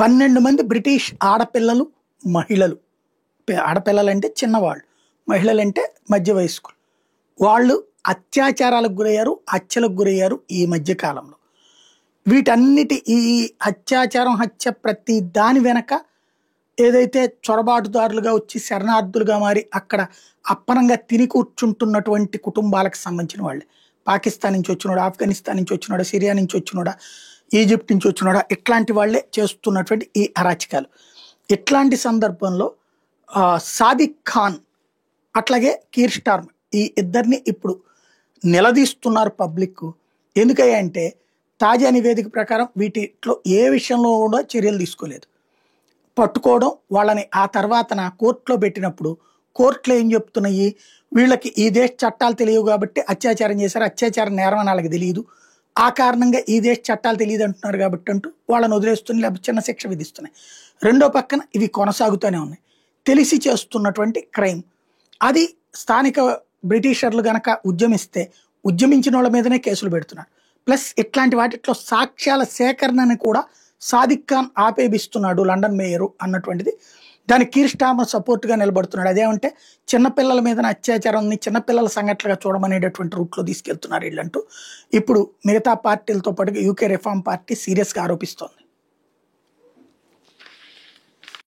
12 మంది బ్రిటిష్ ఆడపిల్లలు, మహిళలు. ఆడపిల్లలంటే చిన్నవాళ్ళు, మహిళలంటే మధ్య వయస్కులు. వాళ్ళు అత్యాచారాలకు గురయ్యారు, హత్యలకు గురయ్యారు ఈ మధ్య కాలంలో. వీటన్నిటి ఈ అత్యాచారం, హత్య ప్రతి దాని వెనక ఏదైతే చొరబాటుదారులుగా వచ్చి శరణార్థులుగా మారి అక్కడ అప్పనంగా తిని కూర్చుంటున్నటువంటి కుటుంబాలకు సంబంధించిన వాళ్ళే. పాకిస్తాన్ నుంచి వచ్చినోడా, ఆఫ్ఘనిస్తాన్ నుంచి వచ్చినోడా, సిరియా నుంచి వచ్చినోడా, ఈజిప్ట్ నుంచి వచ్చినోడా, ఇట్లాంటి వాళ్ళే చేస్తున్నటువంటి ఈ అరాచకాలు. ఇట్లాంటి సందర్భంలో సాదిక్ ఖాన్ అట్లాగే కీర్ స్టార్మర్ ఈ ఇద్దరిని ఇప్పుడు నిలదీస్తున్నారు పబ్లిక్. ఎందుకంటే తాజా నివేదిక ప్రకారం వీటిలో ఏ విషయంలో కూడా చర్యలు తీసుకోలేదు. పట్టుకోవడం, వాళ్ళని ఆ తర్వాతన కోర్టులో పెట్టినప్పుడు కోర్టులో ఏం చెప్తున్నాయి, వీళ్ళకి ఈ దేశ చట్టాలు తెలియవు కాబట్టి అత్యాచారం చేశారు, అత్యాచారం నేరం అని వాళ్ళకి తెలియదు, ఆ కారణంగా ఈ దేశ చట్టాలు తెలియదు అంటున్నారు కాబట్టి అంటూ వాళ్ళని వదిలేస్తున్నాయి, లేకపోతే చిన్న శిక్ష విధిస్తున్నాయి. రెండో పక్కన ఇవి కొనసాగుతూనే ఉన్నాయి. తెలిసి చేస్తున్నటువంటి క్రైమ్ అది. స్థానిక బ్రిటిషర్లు గనక ఉద్యమిస్తే ఉద్యమించిన వాళ్ళ మీదనే కేసులు పెడుతున్నారు. ప్లస్ ఇట్లాంటి వాటిలో సాక్ష్యాల సేకరణని కూడా సాదిక్ ఖాన్ ఆపేపిస్తున్నాడు లండన్ మేయరు అన్నటువంటిది. దానికి కీర్ స్టార్మర్ సపోర్ట్గా నిలబడుతున్నాడు. అదేమంటే చిన్నపిల్లల మీద అత్యాచారాన్ని చిన్నపిల్లల సంఘటనగా చూడమనేటటువంటి రూట్లో తీసుకెళ్తున్నారు వీళ్ళంటూ ఇప్పుడు మిగతా పార్టీలతో పాటుగా యూకే రిఫార్మ్ పార్టీ సీరియస్గా ఆరోపిస్తోంది.